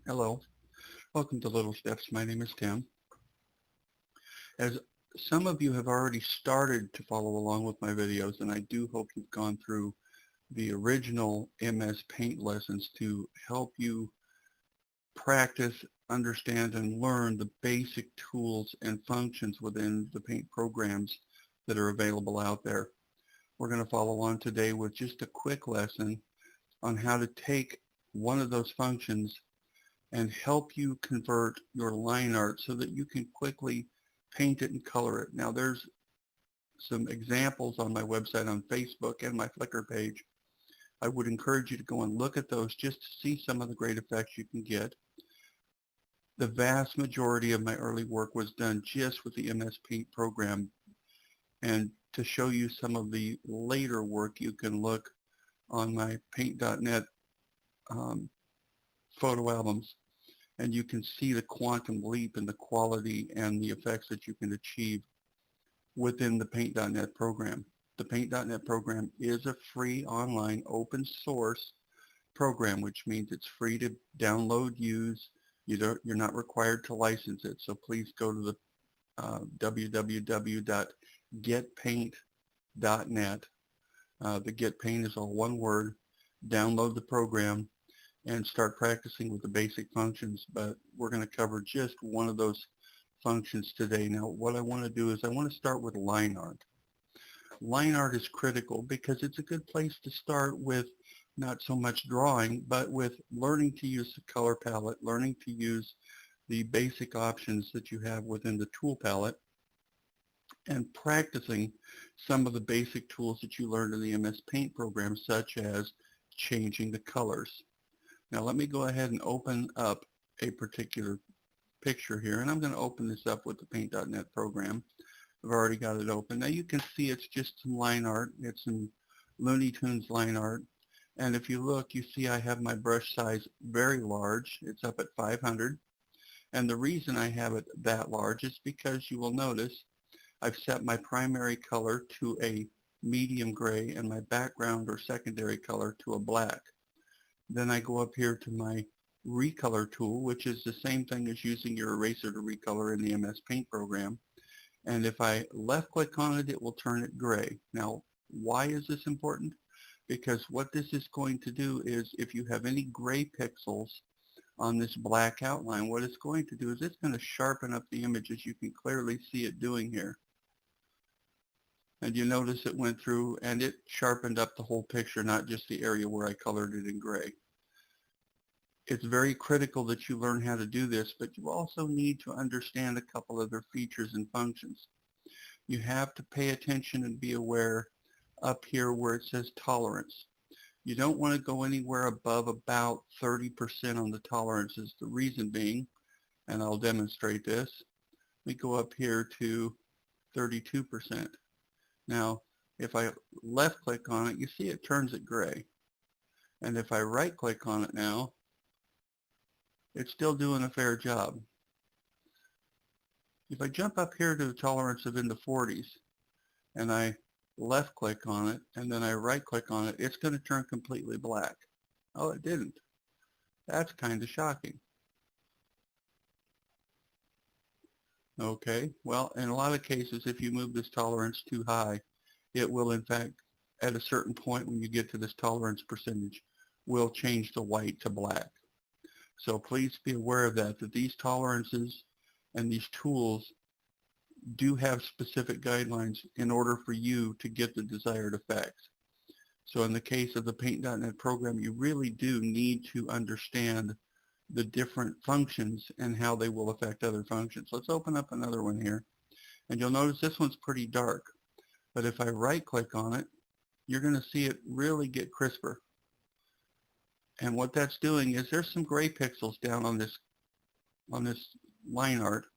Hello, welcome to Little Steps. My name is Tim. As some of you have already started to follow along with my videos, and I do hope you've gone through the original MS Paint lessons to help you practice, understand, and learn the basic tools and functions within the paint programs that are available out there. We're going to follow along today with just a quick lesson on how to take one of those functions and help you convert your line art so that you can quickly paint it and color it. Now there's some examples on my website on Facebook and my Flickr page. I would encourage you to go and look at those just to see some of the great effects you can get. The vast majority of my early work was done just with the MS Paint program, and to show you some of the later work, you can look on my paint.net photo albums, and you can see the quantum leap in the quality and the effects that you can achieve within the paint.net program. The paint.net program is a free online open source program, which means it's free to download, use. You're not required to license it, so please go to the www.getpaint.net. The Get Paint is all one word. Download the program and start practicing with the basic functions, but we're going to cover just one of those functions today. Now, what I want to do is I want to start with line art. Line art is critical because it's a good place to start with not so much drawing, but with learning to use the color palette, learning to use the basic options that you have within the tool palette, and practicing some of the basic tools that you learned in the MS Paint program, such as changing the colors. Now let me go ahead and open up a particular picture here, and I'm going to open this up with the paint.net program. I've already got it open. Now you can see it's just some line art. It's some Looney Tunes line art. And if you look, you see I have my brush size very large. It's up at 500. And the reason I have it that large is because you will notice I've set my primary color to a medium gray and my background or secondary color to a black. Then I go up here to my recolor tool, which is the same thing as using your eraser to recolor in the MS Paint program. And if I left click on it, it will turn it gray. Now, why is this important? Because what this is going to do is if you have any gray pixels on this black outline, what it's going to do is it's going to sharpen up the image, as you can clearly see it doing here. And you notice it went through and it sharpened up the whole picture, not just the area where I colored it in gray. It's very critical that you learn how to do this, but you also need to understand a couple other features and functions. You have to pay attention and be aware up here where it says tolerance. You don't want to go anywhere above about 30% on the tolerances. The reason being, and I'll demonstrate this, we go up here to 32%. Now, if I left click on it, you see it turns it gray. And if I right click on it now, it's still doing a fair job. If I jump up here to the tolerance of in the 40s and I left click on it and then I right click on it, it's going to turn completely black. Oh, it didn't. That's kind of shocking. Okay, well, in a lot of cases, if you move this tolerance too high, it will in fact, at a certain point when you get to this tolerance percentage, will change the white to black. So please be aware of that these tolerances and these tools do have specific guidelines in order for you to get the desired effects. So in the case of the paint.net program, you really do need to understand the different functions and how they will affect other functions. Let's open up another one here. And you'll notice this one's pretty dark. But if I right click on it, you're going to see it really get crisper. And what that's doing is there's some gray pixels down on this line art.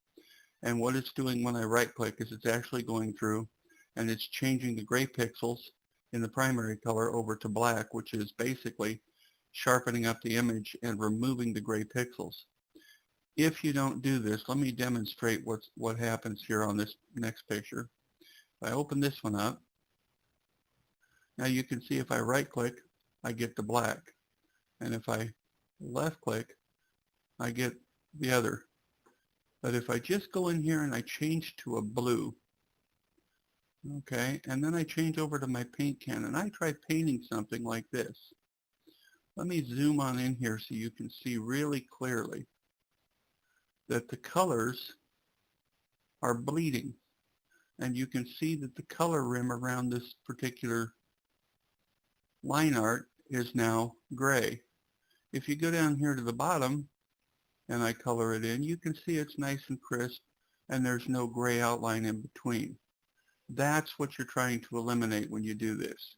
And what it's doing when I right click is it's actually going through and it's changing the gray pixels in the primary color over to black, which is basically sharpening up the image and removing the gray pixels. If you don't do this, let me demonstrate what happens here on this next picture. If I open this one up, now you can see if I right click, I get the black. And if I left click, I get the other. But if I just go in here and I change to a blue, okay, and then I change over to my paint can and I try painting something like this. Let me zoom on in here so you can see really clearly that the colors are bleeding. And you can see that the color rim around this particular line art is now gray. If you go down here to the bottom and I color it in, you can see it's nice and crisp and there's no gray outline in between. That's what you're trying to eliminate when you do this.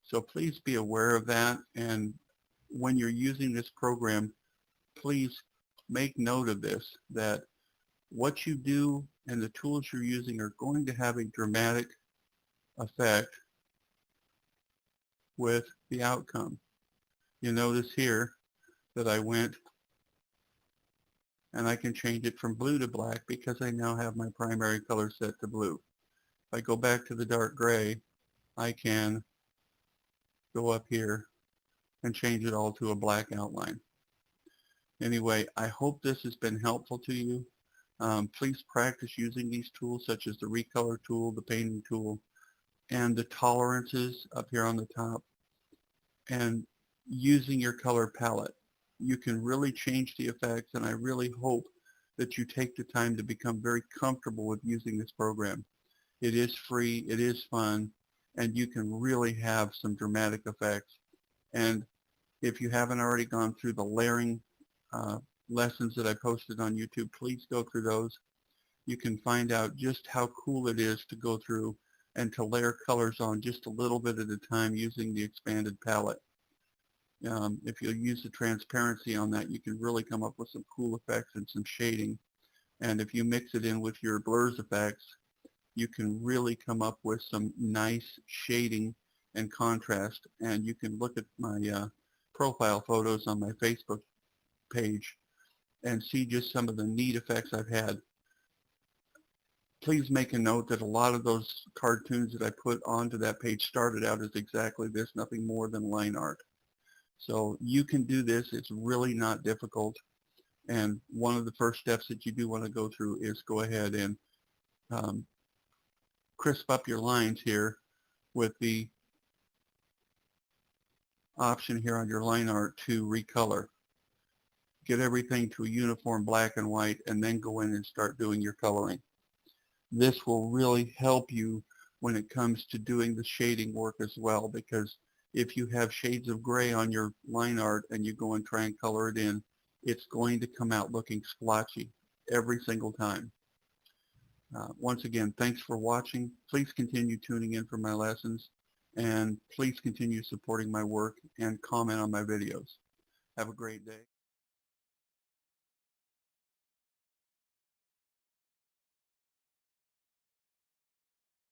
So please be aware of that, and when you're using this program, please make note of this, that what you do and the tools you're using are going to have a dramatic effect with the outcome. You notice here that I went and I can change it from blue to black because I now have my primary color set to blue. If I go back to the dark gray, I can go up here and change it all to a black outline. Anyway, I hope this has been helpful to you. Please practice using these tools such as the recolor tool, the painting tool, and the tolerances up here on the top, and using your color palette. You can really change the effects, and I really hope that you take the time to become very comfortable with using this program. It is free, it is fun, and you can really have some dramatic effects. And if you haven't already gone through the layering lessons that I posted on YouTube, please go through those. You can find out just how cool it is to go through and to layer colors on just a little bit at a time using the expanded palette. If you'll use the transparency on that, you can really come up with some cool effects and some shading. And if you mix it in with your blurs effects, you can really come up with some nice shading and contrast. And you can look at my profile photos on my Facebook page and see just some of the neat effects I've had. Please make a note that a lot of those cartoons that I put onto that page started out as exactly this, nothing more than line art. So you can do this. It's really not difficult. And one of the first steps that you do want to go through is go ahead and crisp up your lines here with the option here on your line art to recolor. Get everything to a uniform black and white, and then go in and start doing your coloring. This will really help you when it comes to doing the shading work as well, because if you have shades of gray on your line art and you go and try and color it in, it's going to come out looking splotchy every single time. Once again, thanks for watching. Please continue tuning in for my lessons, and please continue supporting my work and comment on my videos. Have a great day.